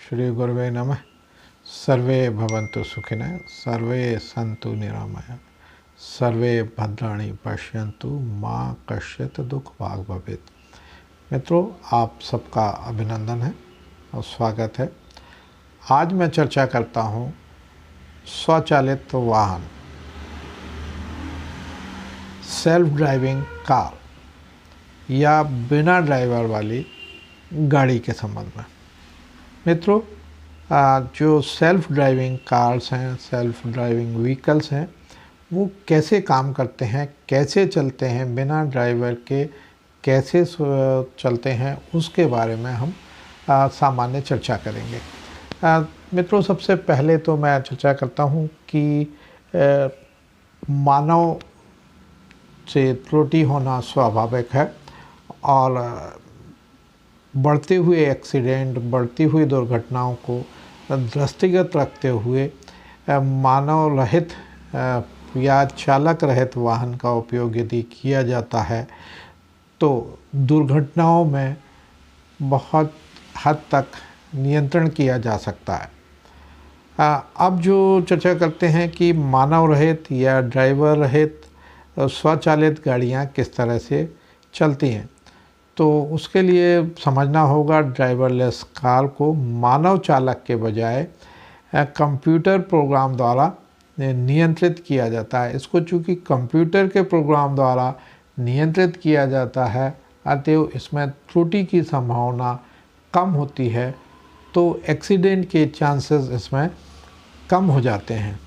श्री गुरुवे नमः। सर्वे भवन्तु सुखिनः, सर्वे सन्तु निरामया, सर्वे भद्राणि पश्यन्तु माँ कश्चित् दुख भाग भवेत्। मित्रों, आप सबका अभिनंदन है और स्वागत है। आज मैं चर्चा करता हूँ स्वचालित वाहन, सेल्फ ड्राइविंग कार या बिना ड्राइवर वाली गाड़ी के संबंध में। मित्रों, जो सेल्फ ड्राइविंग कार्स हैं, सेल्फ ड्राइविंग व्हीकल्स हैं, वो कैसे काम करते हैं, कैसे चलते हैं, बिना ड्राइवर के कैसे चलते हैं, उसके बारे में हम सामान्य चर्चा करेंगे। मित्रों, सबसे पहले तो मैं चर्चा करता हूँ कि मानव से त्रुटि होना स्वाभाविक है और बढ़ते हुए एक्सीडेंट, बढ़ती हुई दुर्घटनाओं को दृष्टिगत रखते हुए मानव रहित या चालक रहित वाहन का उपयोग यदि किया जाता है तो दुर्घटनाओं में बहुत हद तक नियंत्रण किया जा सकता है। अब जो चर्चा करते हैं कि मानव रहित या ड्राइवर रहित स्वचालित गाड़ियां किस तरह से चलती हैं, तो उसके लिए समझना होगा ड्राइवरलेस कार को मानव चालक के बजाय कंप्यूटर प्रोग्राम द्वारा नियंत्रित किया जाता है। इसको चूँकि कंप्यूटर के प्रोग्राम द्वारा नियंत्रित किया जाता है, अतएव इसमें त्रुटि की संभावना कम होती है, तो एक्सीडेंट के चांसेस इसमें कम हो जाते हैं।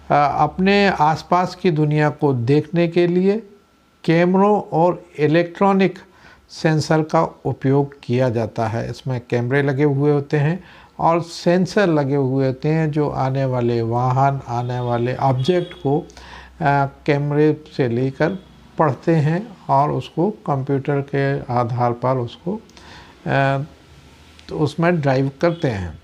अपने आसपास की दुनिया को देखने के लिए कैमरों और इलेक्ट्रॉनिक सेंसर का उपयोग किया जाता है। इसमें कैमरे लगे हुए होते हैं और सेंसर लगे हुए होते हैं जो आने वाले वाहन, आने वाले ऑब्जेक्ट को कैमरे से लेकर पढ़ते हैं और उसको कंप्यूटर के आधार पर उसको तो उसमें ड्राइव करते हैं।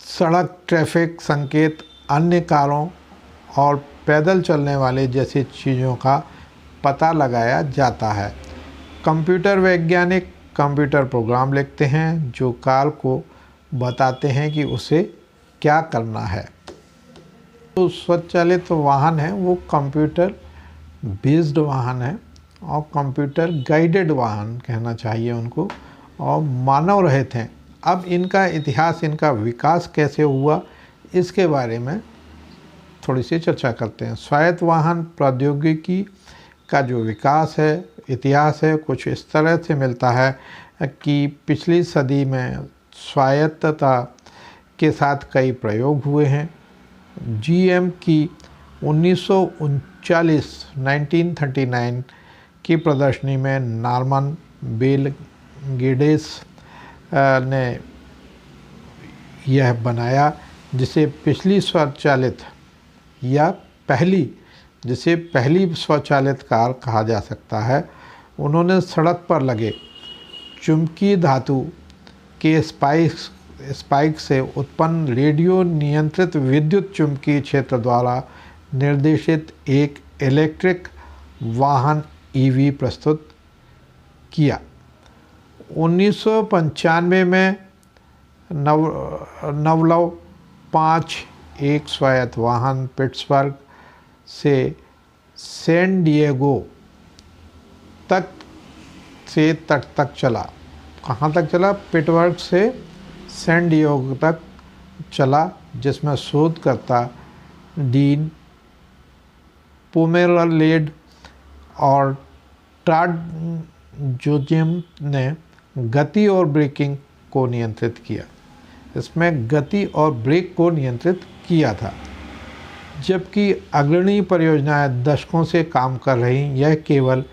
सड़क, ट्रैफिक संकेत, अन्य कारों और पैदल चलने वाले जैसी चीज़ों का पता लगाया जाता है। कंप्यूटर वैज्ञानिक कंप्यूटर प्रोग्राम लिखते हैं जो कार को बताते हैं कि उसे क्या करना है। तो स्वचालित वाहन है वो कंप्यूटर बेस्ड वाहन है और कंप्यूटर गाइडेड वाहन कहना चाहिए उनको, और मानव रहित हैं। अब इनका इतिहास, इनका विकास कैसे हुआ, इसके बारे में थोड़ी सी चर्चा करते हैं। स्वायत्त वाहन प्रौद्योगिकी का जो विकास है, इतिहास है, कुछ इस तरह से मिलता है कि पिछली सदी में स्वायत्तता के साथ कई प्रयोग हुए हैं। जीएम की 1939 की प्रदर्शनी में नॉर्मन बेल गेडेस ने यह बनाया, जिसे पिछली स्वचालित या पहली स्वचालित कार कहा जा सकता है। उन्होंने सड़क पर लगे चुंबकीय धातु के स्पाइक से उत्पन्न रेडियो नियंत्रित विद्युत चुंबकीय क्षेत्र द्वारा निर्देशित एक इलेक्ट्रिक वाहन ईवी प्रस्तुत किया। 1995 में नवलव 5 एक स्वायत्त वाहन पिट्सबर्ग से सैन डिएगो तक से तट तक चला। कहाँ तक चला? पिट्सबर्ग से सैन डिएगो तक चला, जिसमें शोधकर्ता डीन पोमेरलेड और टॉड जोजेम ने गति और ब्रेकिंग को नियंत्रित किया। इसमें गति और ब्रेक को नियंत्रित किया था। जबकि अग्रणी परियोजनाएं दशकों से काम कर रही, यह केवल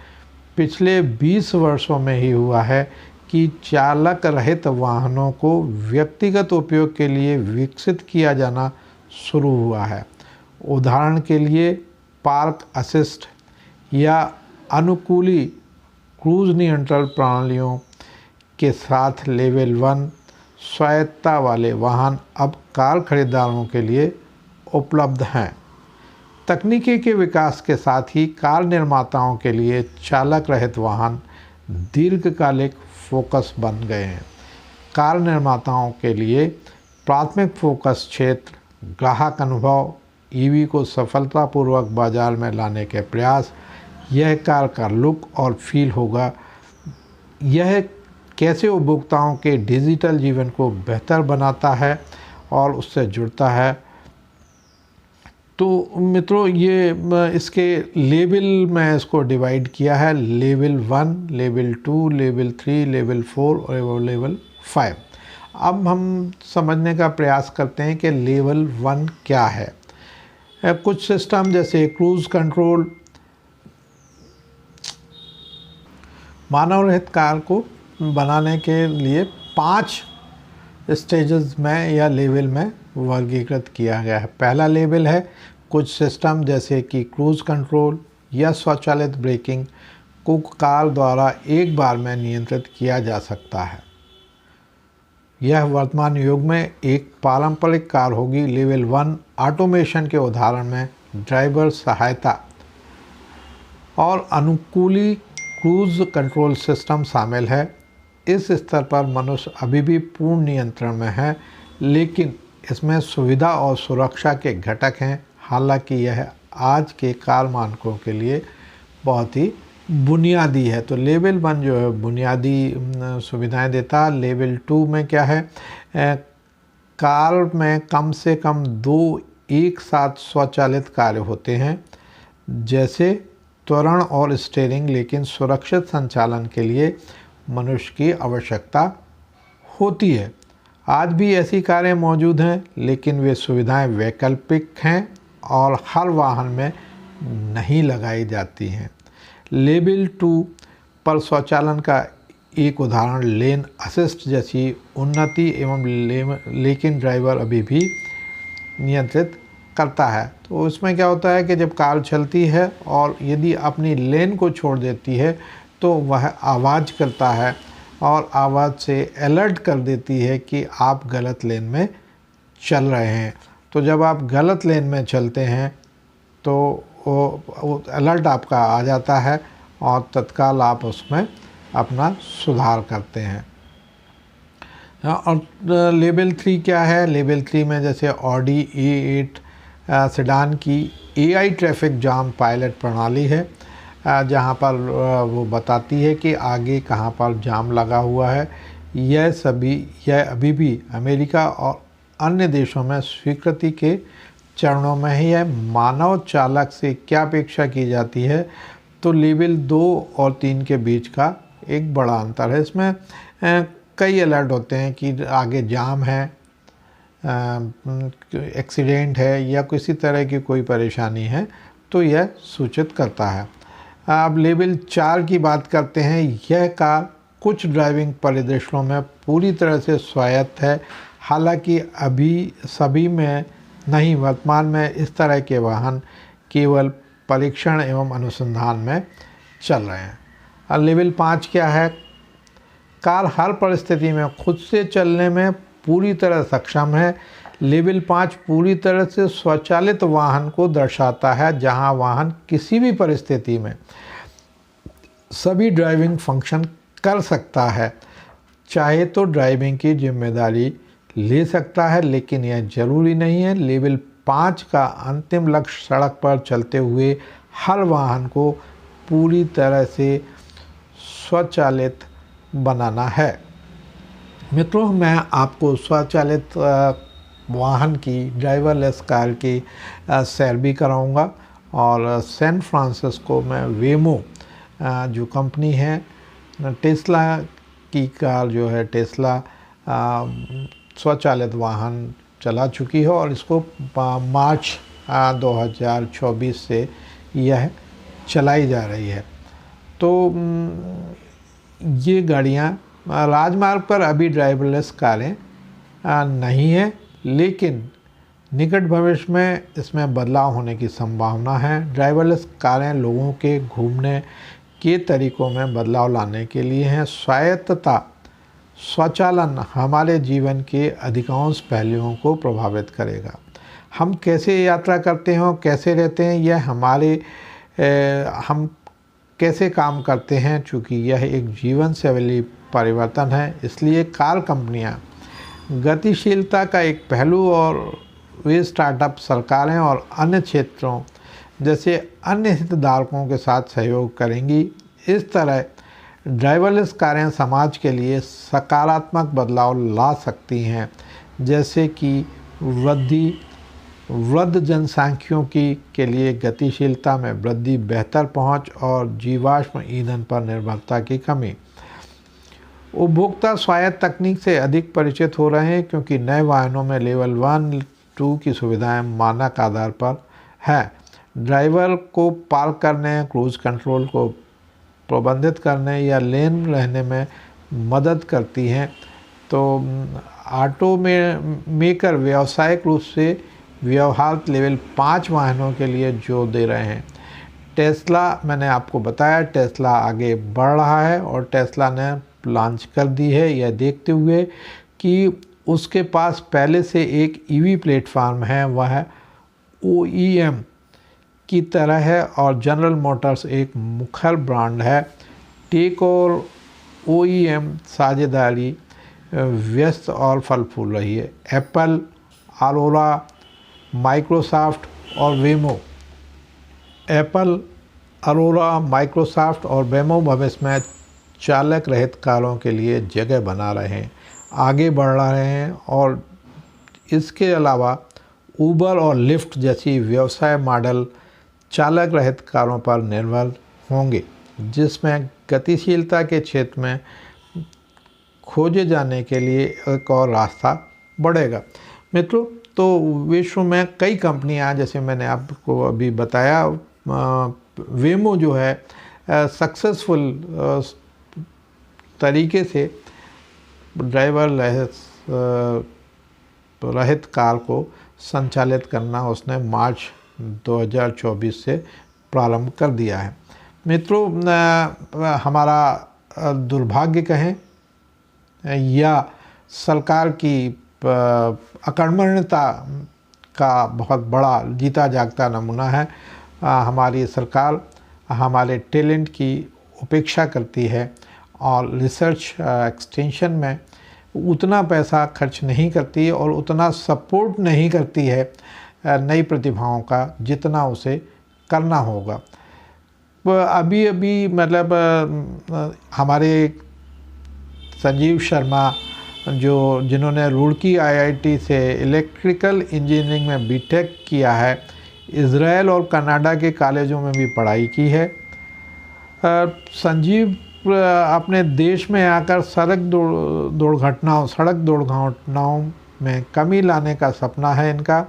पिछले 20 वर्षों में ही हुआ है कि चालक रहित वाहनों को व्यक्तिगत उपयोग के लिए विकसित किया जाना शुरू हुआ है। उदाहरण के लिए पार्क असिस्ट या अनुकूली क्रूज नियंत्रण प्रणालियों के साथ लेवल 1 स्वायत्तता वाले वाहन अब कार खरीदारों के लिए उपलब्ध हैं। तकनीकी के विकास के साथ ही कार निर्माताओं के लिए चालक रहित वाहन दीर्घकालिक फोकस बन गए हैं। कार निर्माताओं के लिए प्राथमिक फोकस क्षेत्र, ग्राहक अनुभव, ईवी को सफलतापूर्वक बाजार में लाने के प्रयास, यह कार का लुक और फील होगा, यह कैसे उपभोक्ताओं के डिजिटल जीवन को बेहतर बनाता है और उससे जुड़ता है। तो मित्रों, ये इसके लेवल में इसको डिवाइड किया है, लेवल 1, लेवल 2, लेवल 3, लेवल 4 और लेवल 5। अब हम समझने का प्रयास करते हैं कि लेवल 1 क्या है। कुछ सिस्टम जैसे क्रूज़ कंट्रोल मानव रहित कार को बनाने के लिए 5 स्टेजेस में या लेवल में वर्गीकृत किया गया है। पहला लेवल है कुछ सिस्टम जैसे कि क्रूज़ कंट्रोल या स्वचालित ब्रेकिंग को कार द्वारा एक बार में नियंत्रित किया जा सकता है। यह वर्तमान युग में एक पारंपरिक कार होगी। लेवल 1 ऑटोमेशन के उदाहरण में ड्राइवर सहायता और अनुकूली क्रूज़ कंट्रोल सिस्टम शामिल है। इस स्तर पर मनुष्य अभी भी पूर्ण नियंत्रण में है, लेकिन इसमें सुविधा और सुरक्षा के घटक हैं। हालांकि यह आज के कार मानकों के लिए बहुत ही बुनियादी है। तो लेवल 1 जो है बुनियादी सुविधाएं देता है। लेवल 2 में क्या है, कार में कम से कम 2 एक साथ स्वचालित कार्य होते हैं, जैसे त्वरण और स्टीयरिंग, लेकिन सुरक्षित संचालन के लिए मनुष्य की आवश्यकता होती है। आज भी ऐसी कारें मौजूद हैं, लेकिन वे सुविधाएं वैकल्पिक हैं और हर वाहन में नहीं लगाई जाती हैं। लेवल 2 पर स्वचालन का एक उदाहरण लेन असिस्ट जैसी उन्नति एवं लेकिन ड्राइवर अभी भी नियंत्रित करता है। तो इसमें क्या होता है कि जब कार चलती है और यदि अपनी लेन को छोड़ देती है तो वह आवाज़ करता है और आवाज़ से अलर्ट कर देती है कि आप गलत लेन में चल रहे हैं। तो जब आप गलत लेन में चलते हैं तो वो अलर्ट आपका आ जाता है और तत्काल आप उसमें अपना सुधार करते हैं। और लेवल 3 क्या है? लेवल 3 में जैसे ऑडी A8 सेडान की AI ट्रैफिक जाम पायलट प्रणाली है, जहां पर वो बताती है कि आगे कहां पर जाम लगा हुआ है। यह अभी भी अमेरिका और अन्य देशों में स्वीकृति के चरणों में ही है। मानव चालक से क्या अपेक्षा की जाती है? तो लेवल 2 और 3 के बीच का एक बड़ा अंतर है। इसमें कई अलर्ट होते हैं कि आगे जाम है, एक्सीडेंट है या किसी तरह की कोई परेशानी है, तो यह सूचित करता है। अब लेवल 4 की बात करते हैं। यह कार कुछ ड्राइविंग परिदृश्यों में पूरी तरह से स्वायत्त है, हालांकि अभी सभी में नहीं। वर्तमान में इस तरह के वाहन केवल परीक्षण एवं अनुसंधान में चल रहे हैं। और लेवल 5 क्या है? कार हर परिस्थिति में खुद से चलने में पूरी तरह सक्षम है। लेवल 5 पूरी तरह से स्वचालित वाहन को दर्शाता है, जहां वाहन किसी भी परिस्थिति में सभी ड्राइविंग फंक्शन कर सकता है। चाहे तो ड्राइविंग की जिम्मेदारी ले सकता है, लेकिन यह जरूरी नहीं है। लेवल 5 का अंतिम लक्ष्य सड़क पर चलते हुए हर वाहन को पूरी तरह से स्वचालित बनाना है। मित्रों, मैं आपको स्वचालित वाहन की, ड्राइवरलेस कार की सैर भी कराऊंगा। और सैन फ्रांसिस्को में वेमो जो कंपनी है, टेस्ला की कार जो है, टेस्ला स्वचालित वाहन चला चुकी है और इसको मार्च 2024 से यह चलाई जा रही है। तो ये गाड़ियाँ राजमार्ग पर अभी ड्राइवरलेस कारें नहीं हैं, लेकिन निकट भविष्य में इसमें बदलाव होने की संभावना है। ड्राइवरलेस कारें लोगों के घूमने के तरीकों में बदलाव लाने के लिए हैं। स्वायत्तता स्वचालन हमारे जीवन के अधिकांश पहलुओं को प्रभावित करेगा। हम कैसे यात्रा करते हैं, कैसे रहते हैं, यह हम कैसे काम करते हैं, चूँकि यह एक जीवन शैली परिवर्तन है। इसलिए कार कंपनियां गतिशीलता का एक पहलू और वे स्टार्टअप सरकारें और अन्य क्षेत्रों जैसे अन्य हितधारकों के साथ सहयोग करेंगी। इस तरह ड्राइवरलेस कारें समाज के लिए सकारात्मक बदलाव ला सकती हैं, जैसे कि वृद्ध जनसांख्यिकी के लिए गतिशीलता में वृद्धि, बेहतर पहुंच और जीवाश्म ईंधन पर निर्भरता की कमी। उपभोक्ता स्वायत्त तकनीक से अधिक परिचित हो रहे हैं क्योंकि नए वाहनों में लेवल 1, 2 की सुविधाएं मानक आधार पर है। ड्राइवर को पार्क करने, क्रूज कंट्रोल को प्रबंधित करने या लेन रहने में मदद करती हैं। तो ऑटो में मेकर व्यावसायिक रूप से व्यवहार लेवल 5 वाहनों के लिए जोर दे रहे हैं। टेस्ला, मैंने आपको बताया टेस्ला आगे बढ़ रहा है और टेस्ला ने लॉन्च कर दी है, यह देखते हुए कि उसके पास पहले से एक ईवी प्लेटफार्म है, वह OEM की तरह है और जनरल मोटर्स एक मुखर ब्रांड है। टेक और OEM साझेदारी व्यस्त और फल फूल रही है। एप्पल, अरोरा, माइक्रोसॉफ्ट और वेमो भविष्य में चालक रहित कारों के लिए जगह बना रहे हैं, आगे बढ़ रहे हैं और इसके अलावा उबर और लिफ्ट जैसी व्यवसाय मॉडल चालक रहित कारों पर निर्भर होंगे, जिसमें गतिशीलता के क्षेत्र में खोजे जाने के लिए एक और रास्ता बढ़ेगा। मित्रों, तो विश्व में कई कंपनियां, जैसे मैंने आपको अभी बताया, वेमो जो है सक्सेसफुल तरीके से ड्राइवर रहित कार को संचालित करना उसने मार्च 2024 से प्रारंभ कर दिया है। मित्रों, हमारा दुर्भाग्य कहें या सरकार की अकर्मण्यता का बहुत बड़ा जीता जागता नमूना है। हमारी सरकार हमारे टैलेंट की उपेक्षा करती है और रिसर्च एक्सटेंशन में उतना पैसा खर्च नहीं करती है और उतना सपोर्ट नहीं करती है नई प्रतिभाओं का जितना उसे करना होगा। अभी मतलब हमारे संजीव शर्मा जिन्होंने रुड़की IIT से इलेक्ट्रिकल इंजीनियरिंग में बीटेक किया है, इज़राइल और कनाडा के कॉलेजों में भी पढ़ाई की है। संजीव अपने देश में आकर सड़क दुर्घटनाओं में कमी लाने का सपना है इनका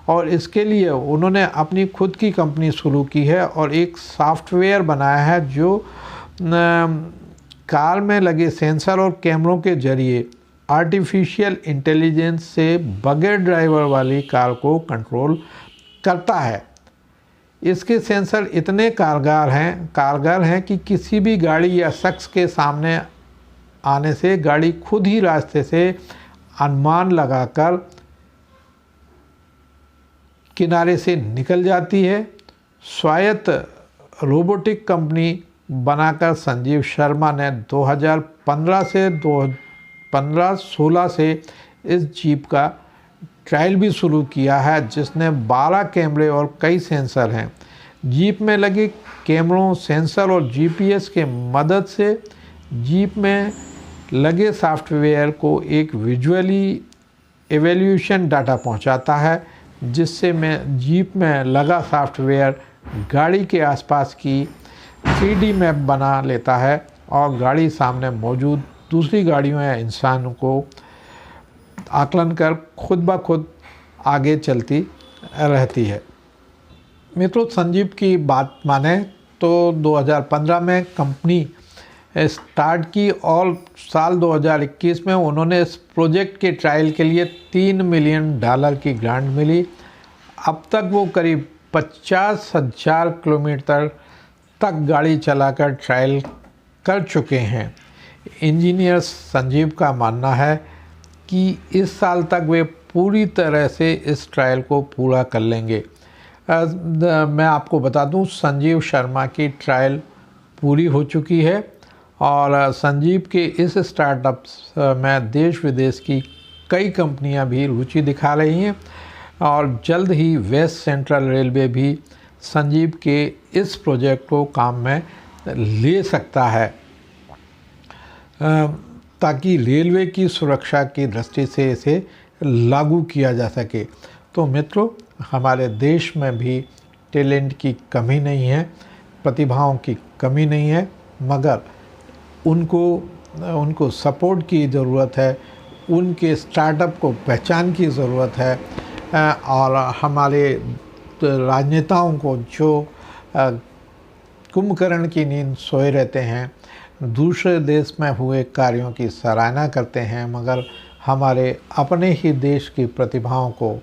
और इसके लिए उन्होंने अपनी खुद की कंपनी शुरू की है और एक सॉफ्टवेयर बनाया है जो कार में लगे सेंसर और कैमरों के जरिए आर्टिफिशियल इंटेलिजेंस से बगैर ड्राइवर वाली कार को कंट्रोल करता है। इसके सेंसर इतने कारगर हैं कि किसी भी गाड़ी या शख्स के सामने आने से गाड़ी खुद ही रास्ते से अनुमान लगाकर किनारे से निकल जाती है। स्वायत्त रोबोटिक कंपनी बनाकर संजीव शर्मा ने 2015-16 से इस जीप का ट्रायल भी शुरू किया है, जिसने 12 कैमरे और कई सेंसर हैं। जीप में लगे कैमरों, सेंसर और GPS के मदद से जीप में लगे सॉफ्टवेयर को एक विजुअली एवैल्यूएशन डाटा पहुंचाता है, जिससे मैं जीप में लगा सॉफ्टवेयर गाड़ी के आसपास की 3D मैप बना लेता है और गाड़ी सामने मौजूद दूसरी गाड़ियों या इंसानों को आकलन कर खुद ब खुद आगे चलती रहती है। मित्रों, संजीव की बात माने तो 2015 में कंपनी स्टार्ट की और साल 2021 में उन्होंने इस प्रोजेक्ट के ट्रायल के लिए $3 मिलियन की ग्रांट मिली। अब तक वो करीब 50,000 किलोमीटर तक गाड़ी चलाकर ट्रायल कर चुके हैं। इंजीनियर संजीव का मानना है कि इस साल तक वे पूरी तरह से इस ट्रायल को पूरा कर लेंगे। मैं आपको बता दूं, संजीव शर्मा की ट्रायल पूरी हो चुकी है और संजीव के इस स्टार्टअप्स में देश विदेश की कई कंपनियां भी रुचि दिखा रही हैं और जल्द ही वेस्ट सेंट्रल रेलवे भी संजीव के इस प्रोजेक्ट को काम में ले सकता है ताकि रेलवे की सुरक्षा की दृष्टि से इसे लागू किया जा सके। तो मित्रों, हमारे देश में भी टैलेंट की कमी नहीं है, प्रतिभाओं की कमी नहीं है, मगर उनको सपोर्ट की ज़रूरत है, उनके स्टार्टअप को पहचान की ज़रूरत है और हमारे राजनेताओं को जो कुंभकर्ण की नींद सोए रहते हैं, दूसरे देश में हुए कार्यों की सराहना करते हैं मगर हमारे अपने ही देश की प्रतिभाओं को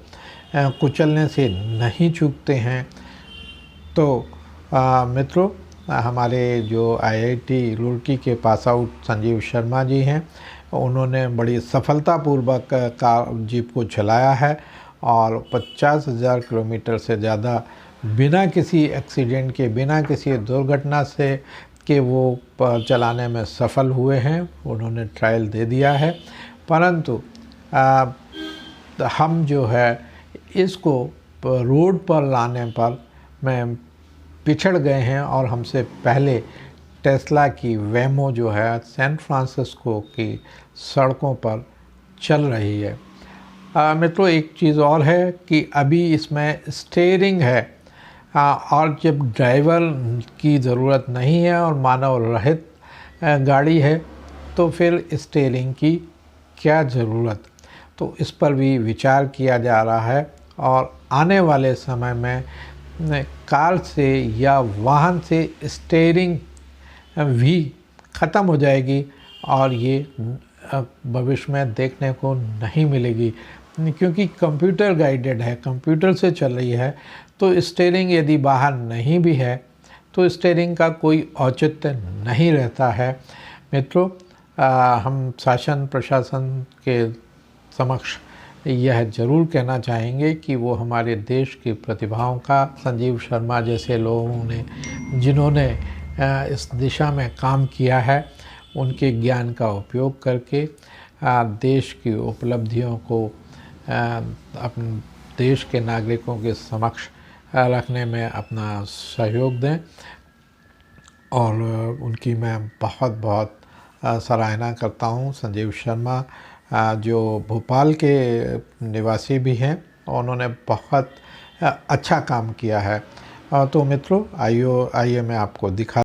कुचलने से नहीं चूकते हैं। तो मित्रों, हमारे जो आईआईटी रुड़की के पास आउट संजीव शर्मा जी हैं, उन्होंने बड़ी सफलतापूर्वक कार जीप को चलाया है और 50,000 किलोमीटर से ज़्यादा बिना किसी एक्सीडेंट के, बिना किसी दुर्घटना से कि वो चलाने में सफल हुए हैं। उन्होंने ट्रायल दे दिया है, परंतु हम जो है इसको रोड पर लाने पर में पिछड़ गए हैं और हमसे पहले टेस्ला की वेमो जो है सैन फ्रांसिस्को की सड़कों पर चल रही है। मित्रों, एक चीज़ और है कि अभी इसमें स्टीयरिंग है और जब ड्राइवर की ज़रूरत नहीं है और मानव रहित गाड़ी है तो फिर स्टीयरिंग की क्या ज़रूरत। तो इस पर भी विचार किया जा रहा है और आने वाले समय में कार से या वाहन से स्टीयरिंग भी ख़त्म हो जाएगी और ये भविष्य में देखने को नहीं मिलेगी, क्योंकि कंप्यूटर गाइडेड है, कंप्यूटर से चल रही है। तो स्टीयरिंग यदि बाहर नहीं भी है तो स्टीयरिंग का कोई औचित्य नहीं रहता है। मित्रों, हम शासन प्रशासन के समक्ष यह ज़रूर कहना चाहेंगे कि वो हमारे देश की प्रतिभाओं का, संजीव शर्मा जैसे लोगों ने जिन्होंने इस दिशा में काम किया है, उनके ज्ञान का उपयोग करके देश की उपलब्धियों को अपने देश के नागरिकों के समक्ष रखने में अपना सहयोग दें। और उनकी मैं बहुत बहुत सराहना करता हूँ। संजीव शर्मा जो भोपाल के निवासी भी हैं, उन्होंने बहुत अच्छा काम किया है। तो मित्रों, आइए मैं आपको दिखा